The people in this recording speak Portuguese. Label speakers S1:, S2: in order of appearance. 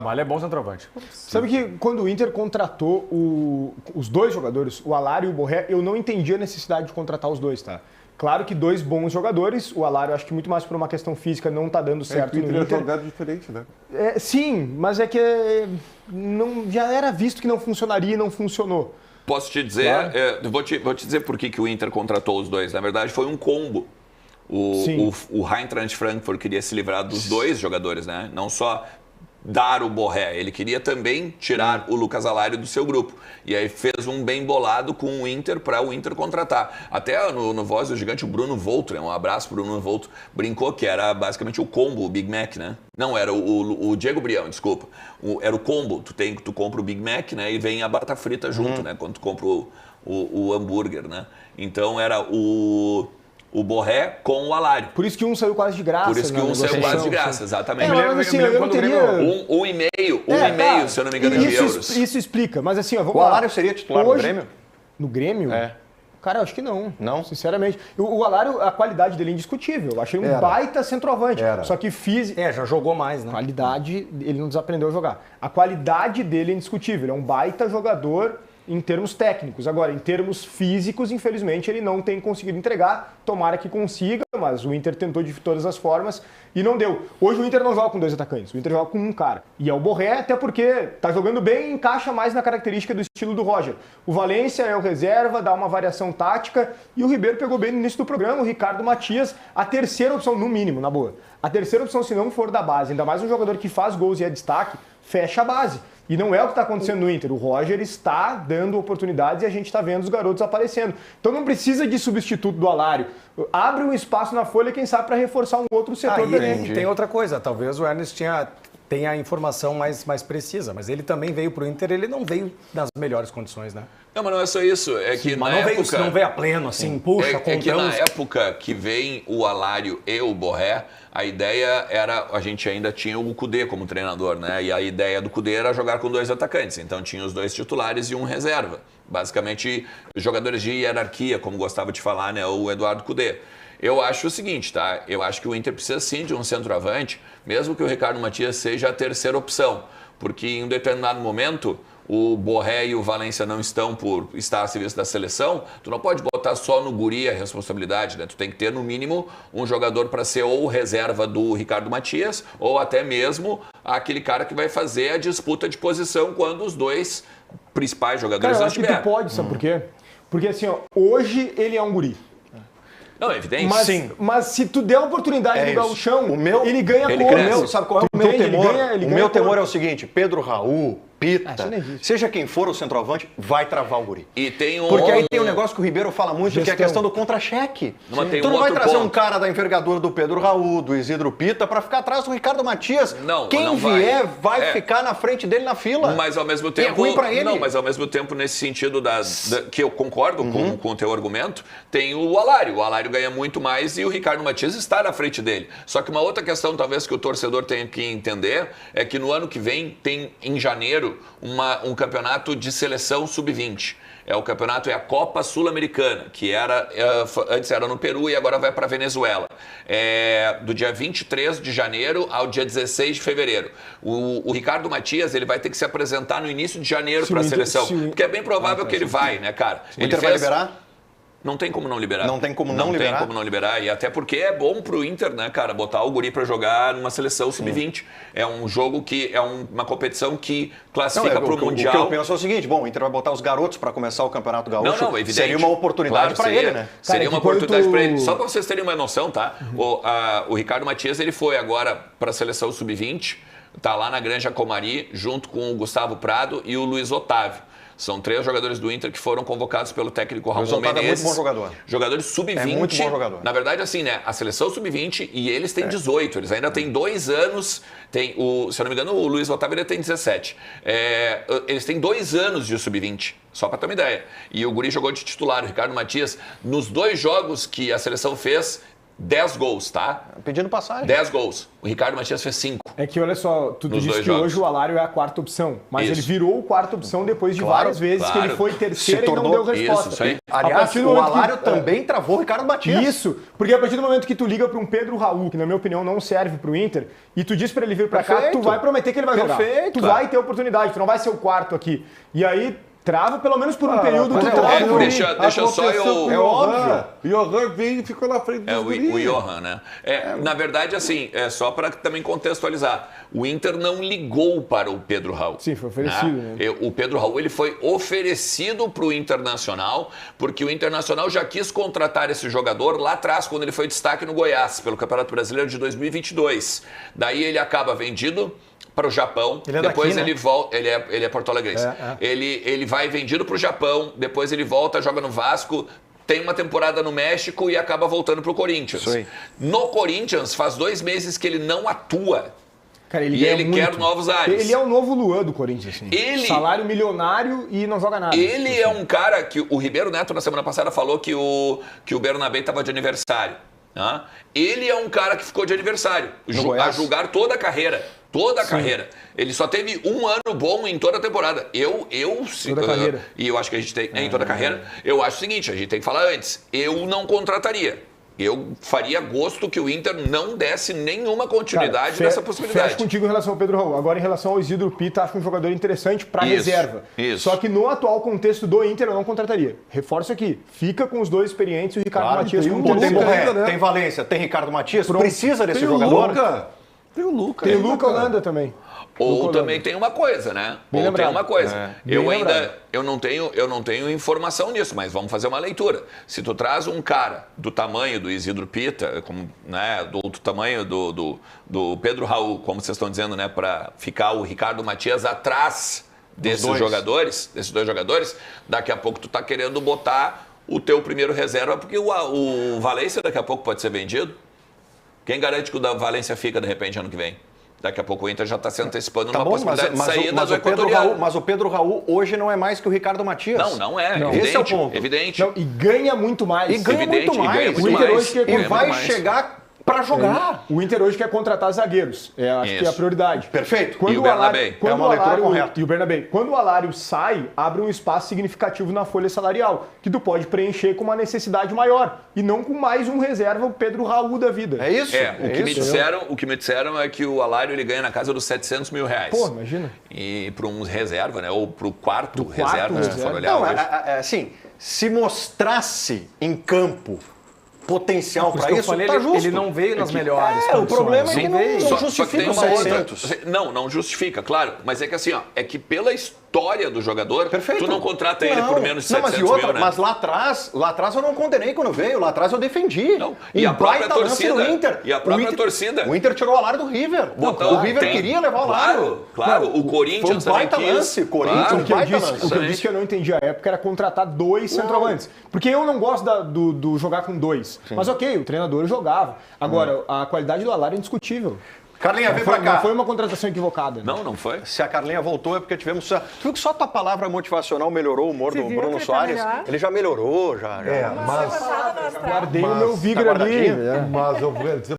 S1: trabalha, é bom centroavante.
S2: Sabe que quando o Inter contratou os dois jogadores, o Alário e o Borré, eu não entendi a necessidade de contratar os dois, tá? Claro que dois bons jogadores, o Alário acho que muito mais por uma questão física não tá dando certo no Inter.
S3: É jogado diferente, né?
S2: Sim, mas é que já era visto que não funcionaria e não funcionou.
S4: Posso te dizer, claro. Vou te dizer por que o Inter contratou os dois. Na verdade, foi um combo. O Eintracht Frankfurt queria se livrar dos dois jogadores, né? Não só dar o Borré, ele queria também tirar o Lucas Alário do seu grupo. E aí fez um bem bolado com o Inter para o Inter contratar. Até no Voz do Gigante, o Bruno Voltro, um abraço pro Bruno Voltro, brincou que era basicamente o combo, o Big Mac, né? Não, era o Diego Brião, desculpa. Era o combo, tu compra o Big Mac, né? E vem a batata frita junto, né? Quando tu compra o hambúrguer, né? Então era o Borré com o Alário.
S2: Por isso que um saiu quase de graça.
S4: Por isso que um saiu quase de graça, exatamente.
S2: Mas assim, eu não teria...
S4: Um e meio, se eu não me engano, de euros.
S2: Isso explica, mas assim, ó, vamos
S5: o
S2: lá.
S5: Alário seria titular no Grêmio?
S2: No Grêmio?
S5: É.
S2: Cara, eu acho que não.
S5: Não?
S2: Sinceramente. O Alário, a qualidade dele é indiscutível. Eu achei um baita centroavante. Só que
S1: já jogou mais, né?
S2: Qualidade, ele não desaprendeu a jogar. A qualidade dele é indiscutível. Ele é um baita jogador em termos técnicos. Agora, em termos físicos, infelizmente, ele não tem conseguido entregar. Tomara que consiga, mas o Inter tentou de todas as formas e não deu. Hoje o Inter não joga com dois atacantes, o Inter joga com um cara. E é o Borré, até porque tá jogando bem e encaixa mais na característica do estilo do Roger. O Valência é o reserva, dá uma variação tática, e o Ribeiro pegou bem no início do programa, o Ricardo Matias, a terceira opção, no mínimo, na boa. A terceira opção, se não for da base, ainda mais um jogador que faz gols e é destaque, fecha a base. E não é o que está acontecendo no Inter. O Roger está dando oportunidades e a gente está vendo os garotos aparecendo. Então não precisa de substituto do Alário. Abre um espaço na folha, quem sabe, para reforçar um outro setor do elenco.
S1: E tem outra coisa, talvez o Ernest tenha a informação mais precisa, mas ele também veio para o Inter, ele não veio nas melhores condições, né?
S4: Não, mas não é só isso. É que na época...
S1: não veio a pleno, assim, puxa,
S4: é que na época que vem o Alário e o Borré, a ideia era... A gente ainda tinha o Cudê como treinador, né? E a ideia do Cudê era jogar com dois atacantes. Então tinha os dois titulares e um reserva. Basicamente, jogadores de hierarquia, como gostava de falar, né? O Eduardo Cudê. Eu acho o seguinte, tá? Eu acho que o Inter precisa sim de um centroavante, mesmo que o Ricardo Matias seja a terceira opção. Porque em um determinado momento... o Borré e o Valência não estão por estar a serviço da seleção, tu não pode botar só no guri a responsabilidade, né? Tu tem que ter, no mínimo, um jogador para ser ou reserva do Ricardo Matias, ou até mesmo aquele cara que vai fazer a disputa de posição quando os dois principais jogadores não estiverem.
S2: Eu acho que tu pode, sabe por quê? Porque assim, ó, hoje ele é um guri.
S4: Não, é evidente.
S2: Mas se tu der a oportunidade no gauchão, ele ganha
S5: cor. Sabe qual é o meu temor? O meu temor é o seguinte, Pedro Raul, Pita, seja quem for o centroavante, vai travar o guri.
S4: E tem
S5: Porque aí tem um negócio que o Ribeiro fala muito, que é a questão do contra-cheque. Tu não vai trazer um cara da envergadura do Pedro Raul, do Isidro Pita, para ficar atrás do Ricardo Matias. Quem vier vai ficar na frente dele na fila.
S4: Mas ao mesmo tempo...
S5: é ruim pra ele.
S4: Não, mas ao mesmo tempo, nesse sentido que eu concordo com o teu argumento, tem o Alário. O Alário ganha muito mais e o Ricardo Matias está na frente dele. Só que uma outra questão, talvez, que o torcedor tenha que entender, é que no ano que vem tem, em janeiro, um campeonato de seleção sub-20. O campeonato é a Copa Sul-Americana, que antes era no Peru e agora vai para a Venezuela. Do dia 23 de janeiro ao dia 16 de fevereiro. O Ricardo Matias ele vai ter que se apresentar no início de janeiro para a seleção. Porque é bem provável que ele vai, né, cara?
S5: O Inter vai liberar?
S4: Não tem como não liberar.
S5: Não tem como não liberar?
S4: Não tem como não liberar. E até porque é bom pro Inter, né, cara, botar o guri pra jogar numa seleção sub-20. É um jogo que é uma competição que classifica pro Mundial.
S5: O que eu penso é o seguinte, o Inter vai botar os garotos pra começar o Campeonato Gaúcho.
S4: Não, evidente.
S5: Seria uma oportunidade pra ele, né?
S4: Seria uma oportunidade pra ele. Só pra vocês terem uma noção, tá? O Ricardo Matias, ele foi agora pra seleção sub-20, tá lá na Granja Comari, junto com o Gustavo Prado e o Luiz Otávio. São 3 jogadores do Inter que foram convocados pelo técnico Ramon Menezes.
S5: É muito bom jogador.
S4: Jogadores sub-20.
S5: É muito bom jogador.
S4: Na verdade, assim, né? A seleção sub-20 e eles têm 18. Eles ainda têm 2 anos. Se eu não me engano, o Luiz Otávio ele tem 17. Eles têm 2 anos de sub-20. Só para ter uma ideia. E o guri jogou de titular. O Ricardo Matias, nos 2 jogos que a seleção fez, 10 gols, tá?
S5: Pedindo passagem.
S4: 10 gols. O Ricardo Matias fez 5.
S2: É que, olha só, tu disse que
S4: jogos.
S2: hoje o Alário é a quarta opção, mas
S4: Isso.
S2: ele virou quarta opção depois de várias vezes que ele foi terceira e não deu resposta.
S4: Isso aí.
S5: Aliás, o Alário também travou o Ricardo Matias.
S2: Isso, porque a partir do momento que tu liga para um Pedro Raul, que na minha opinião não serve para o Inter, e tu diz para ele vir para cá, tu vai prometer que ele vai jogar. Tu vai ter oportunidade, tu não vai ser o quarto aqui. E aí... Trava pelo menos por um período do trava.
S4: Deixa só eu...
S3: É óbvio. O Johan veio e ficou na frente dos
S4: o Johan, né? Na verdade, assim, só para também contextualizar. O Inter não ligou para o Pedro Raul.
S2: Sim, foi oferecido. Né?
S4: O Pedro Raul ele foi oferecido para o Internacional, porque o Internacional já quis contratar esse jogador lá atrás, quando ele foi destaque no Goiás, pelo Campeonato Brasileiro de 2022. Daí ele acaba vendido para o Japão,
S1: ele é
S4: depois
S1: daqui,
S4: ele volta, ele é porto-alegrense. Ele vai vendido para o Japão, depois ele volta, joga no Vasco, tem uma temporada no México e acaba voltando para o Corinthians. No Corinthians, faz 2 meses que ele não atua.
S2: Cara,
S4: ele quer novos ares.
S2: Ele é o novo Luan do Corinthians. Assim. Salário milionário e não joga nada.
S4: Ele é um cara que o Ribeiro Neto, na semana passada, falou que o Bernabé estava de aniversário. Ele é um cara que ficou de aniversário, a julgar toda a carreira. Toda a carreira. Ele só teve 1 ano bom em toda a temporada.
S2: Toda a carreira.
S4: E eu acho que a gente tem... em toda a carreira. Eu acho o seguinte, a gente tem que falar antes. Eu não contrataria. Eu faria gosto que o Inter não desse nenhuma continuidade nessa possibilidade.
S2: Fecho contigo em relação ao Pedro Raul. Agora, em relação ao Isidro Pita, acho um jogador interessante para reserva. Só que no atual contexto do Inter, eu não contrataria. Reforço aqui. Fica com os dois experientes e o Ricardo Matias com
S5: tem Valência, tem Ricardo Matias. Precisa desse jogador.
S3: Tem o Luca.
S2: Tem o Luca Holanda também.
S4: Ou também tem uma coisa, né? Tem uma coisa. Eu não tenho informação nisso, mas vamos fazer uma leitura. Se tu traz um cara do tamanho do Isidro Pita, do tamanho do Pedro Raul, como vocês estão dizendo, né, para ficar o Ricardo Matias atrás desses dois jogadores, daqui a pouco tu tá querendo botar o teu primeiro reserva, porque o Valência daqui a pouco pode ser vendido. Quem garante que o da Valência fica, de repente, ano que vem? Daqui a pouco o Inter já está se antecipando numa possibilidade de saída do equatoriano.
S5: Mas o Pedro Raul hoje não é mais que o Ricardo Matias.
S4: Não é.
S5: Não.
S4: Evidente,
S5: esse é o ponto.
S4: Evidente.
S2: Não, e ganha muito mais.
S5: E ganha muito mais. E vai chegar para jogar.
S2: O Inter hoje quer contratar zagueiros. Acho que é a prioridade.
S5: Perfeito.
S2: Quando
S4: e o Bernabé.
S5: É uma leitura correta.
S2: E o Bernabé. Quando o Alário sai, abre um espaço significativo na folha salarial, que tu pode preencher com uma necessidade maior. E não com mais um reserva, o Pedro Raul da vida.
S5: É isso?
S4: O que me disseram é que o Alário ele ganha na casa dos R$700 mil.
S2: Pô, imagina.
S4: E para um reserva, né? Ou para o quarto reserva, se for olhar hoje.
S5: Assim, se mostrasse em campo potencial para isso, tá justo.
S1: Ele não veio nas melhores
S5: o problema é que não justifica
S4: os
S5: 700.
S4: Não justifica, claro. Mas é que assim, é que pela história do jogador,
S5: perfeito,
S4: tu não contrata ele por menos de 700 mil, né?
S5: Mas lá atrás eu não condenei quando veio, lá atrás eu defendi.
S4: E a própria torcida.
S5: O Inter tirou o Alário do River. O River queria levar o Alário.
S4: Claro, o Corinthians também quis.
S2: O que eu disse que eu não entendi à época era contratar 2 centroavantes. Porque eu não gosto do jogar com 2. Mas ok, o treinador jogava. Agora, a qualidade do Alário é indiscutível.
S5: Carlinha, vem pra cá.
S2: Não foi uma contratação equivocada.
S4: Não foi.
S5: Se a Carlinha voltou é porque tivemos... Tu viu que só tua palavra motivacional melhorou o humor do Bruno Soares? Ele já melhorou, já.
S3: Mas...
S2: Guardei o meu vigor ali.
S3: Mas eu vou dizer